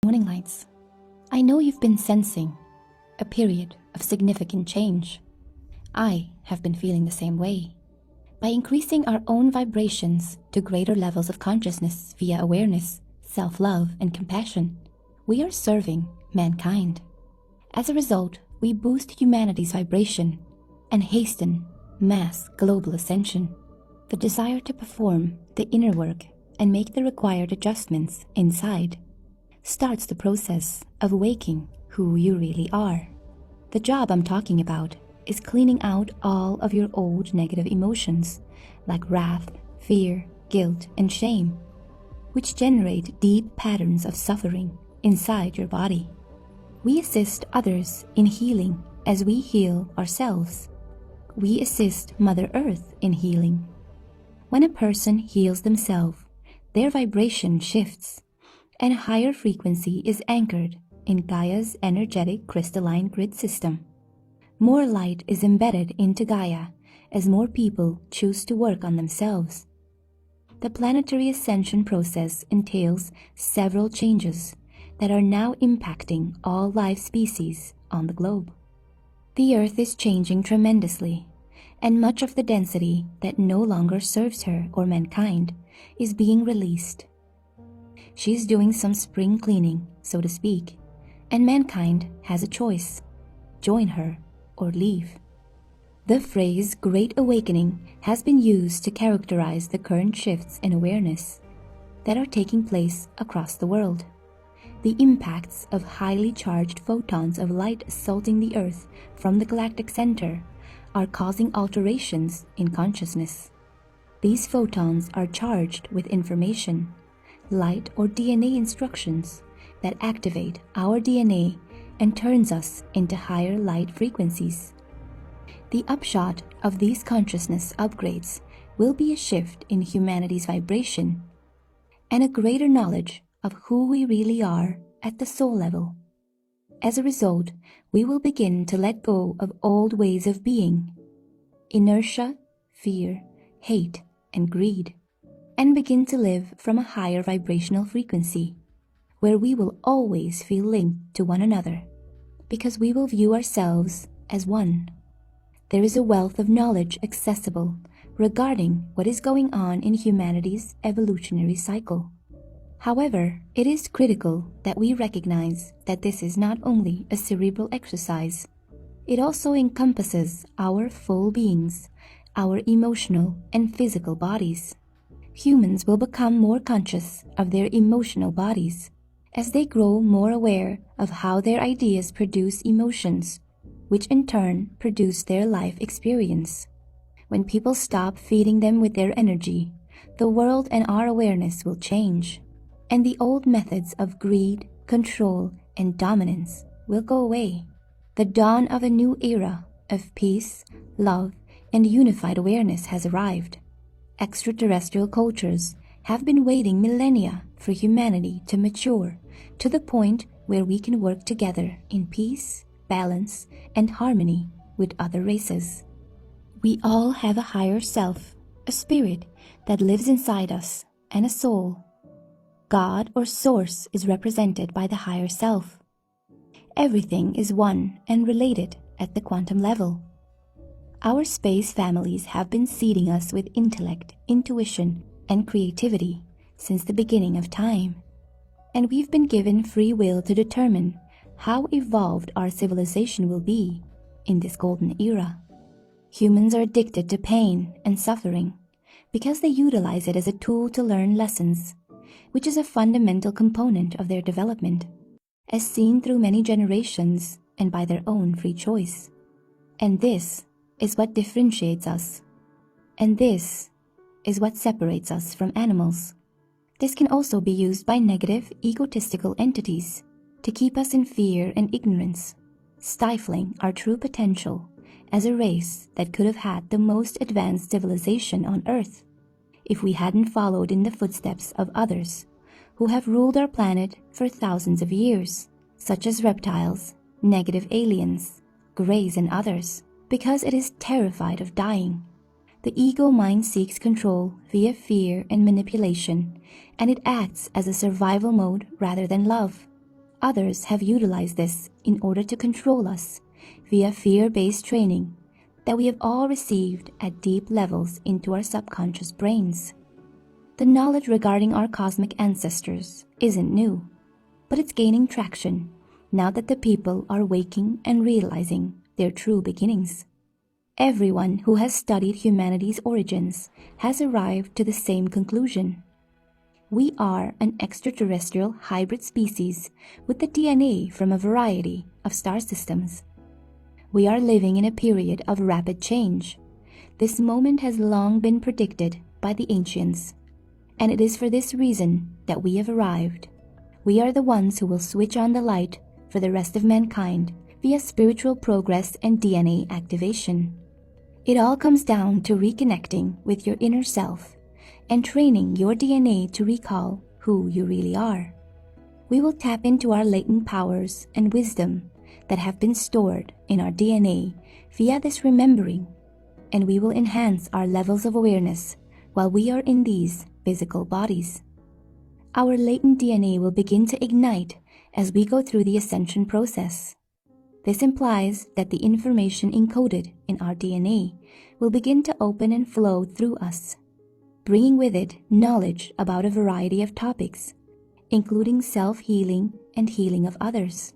Morning lights. I know you've been sensing a period of significant change. I have been feeling the same way. By increasing our own vibrations to greater levels of consciousness via awareness, self-love, and compassion, we are serving mankind. As a result, we boost humanity's vibration and hasten mass global ascension. The desire to perform the inner work and make the required adjustments inside starts the process of waking who you really are. The job I'm talking about is cleaning out all of your old negative emotions like wrath, fear, guilt, and shame, which generate deep patterns of suffering inside your body. We assist others in healing as we heal ourselves. We assist Mother Earth in healing. When a person heals themselves, their vibration shifts, and a higher frequency is anchored in Gaia's energetic crystalline grid system. More light is embedded into Gaia as more people choose to work on themselves. The planetary ascension process entails several changes that are now impacting all life species on the globe. The Earth is changing tremendously, and much of the density that no longer serves her or mankind is being released. She's doing some spring cleaning, so to speak, and mankind has a choice: join her or leave. The phrase Great Awakening has been used to characterize the current shifts in awareness that are taking place across the world. The impacts of highly charged photons of light assaulting the Earth from the galactic center are causing alterations in consciousness. These photons are charged with information, light or DNA instructions that activate our DNA and turns us into higher light frequencies. The upshot of these consciousness upgrades will be a shift in humanity's vibration and a greater knowledge of who we really are at the soul level. As a result, we will begin to let go of old ways of being, inertia, fear, hate, and greed, and begin to live from a higher vibrational frequency, where we will always feel linked to one another, because we will view ourselves as one. There is a wealth of knowledge accessible regarding what is going on in humanity's evolutionary cycle. However, it is critical that we recognize that this is not only a cerebral exercise, it also encompasses our full beings, our emotional and physical bodies. Humans will become more conscious of their emotional bodies as they grow more aware of how their ideas produce emotions, which in turn produce their life experience. When people stop feeding them with their energy, the world and our awareness will change, and the old methods of greed, control, and dominance will go away. The dawn of a new era of peace, love, and unified awareness has arrived. Extraterrestrial cultures have been waiting millennia for humanity to mature to the point where we can work together in peace, balance, and harmony with other races. We all have a higher self, a spirit that lives inside us, and a soul. God or Source is represented by the higher self. Everything is one and related at the quantum level. Our space families have been seeding us with intellect, intuition, and creativity since the beginning of time, and we've been given free will to determine how evolved our civilization will be in this golden era. Humans are addicted to pain and suffering because they utilize it as a tool to learn lessons, which is a fundamental component of their development, as seen through many generations and by their own free choice. And this is what differentiates us. And this is what separates us from animals. This can also be used by negative, egotistical entities to keep us in fear and ignorance, stifling our true potential as a race that could have had the most advanced civilization on Earth if we hadn't followed in the footsteps of others who have ruled our planet for thousands of years, such as reptiles, negative aliens, greys, and others, because it is terrified of dying. The ego mind seeks control via fear and manipulation, and it acts as a survival mode rather than love. Others have utilized this in order to control us via fear-based training that we have all received at deep levels into our subconscious brains. The knowledge regarding our cosmic ancestors isn't new, but it's gaining traction now that the people are waking and realizing their true beginnings. Everyone who has studied humanity's origins has arrived to the same conclusion. We are an extraterrestrial hybrid species with the DNA from a variety of star systems. We are living in a period of rapid change. This moment has long been predicted by the ancients, and it is for this reason that we have arrived. We are the ones who will switch on the light for the rest of mankind via spiritual progress and DNA activation. It all comes down to reconnecting with your inner self and training your DNA to recall who you really are. We will tap into our latent powers and wisdom that have been stored in our DNA via this remembering, and we will enhance our levels of awareness while we are in these physical bodies. Our latent DNA will begin to ignite as we go through the ascension process. This implies that the information encoded in our DNA will begin to open and flow through us, bringing with it knowledge about a variety of topics, including self-healing and healing of others.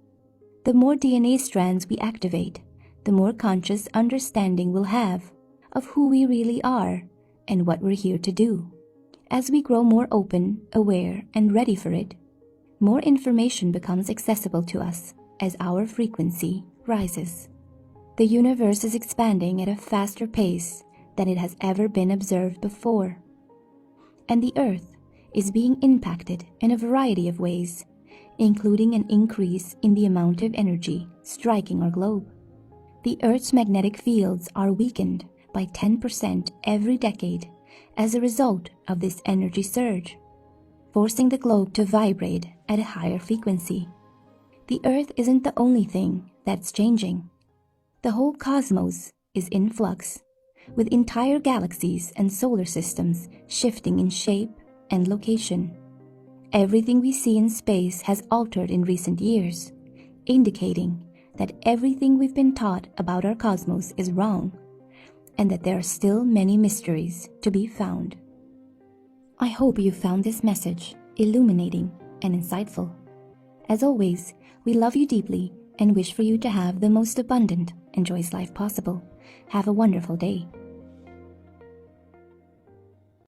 The more DNA strands we activate, the more conscious understanding we'll have of who we really are and what we're here to do. As we grow more open, aware, and ready for it, more information becomes accessible to us as our frequency rises. The universe is expanding at a faster pace than it has ever been observed before, and the Earth is being impacted in a variety of ways, including an increase in the amount of energy striking our globe. The Earth's magnetic fields are weakened by 10% every decade as a result of this energy surge, forcing the globe to vibrate at a higher frequency. The Earth isn't the only thing that's changing. The whole cosmos is in flux, with entire galaxies and solar systems shifting in shape and location. Everything we see in space has altered in recent years, indicating that everything we've been taught about our cosmos is wrong, and that there are still many mysteries to be found. I hope you found this message illuminating and insightful. As always, we love you deeply and wish for you to have the most abundant and joyous life possible. Have a wonderful day.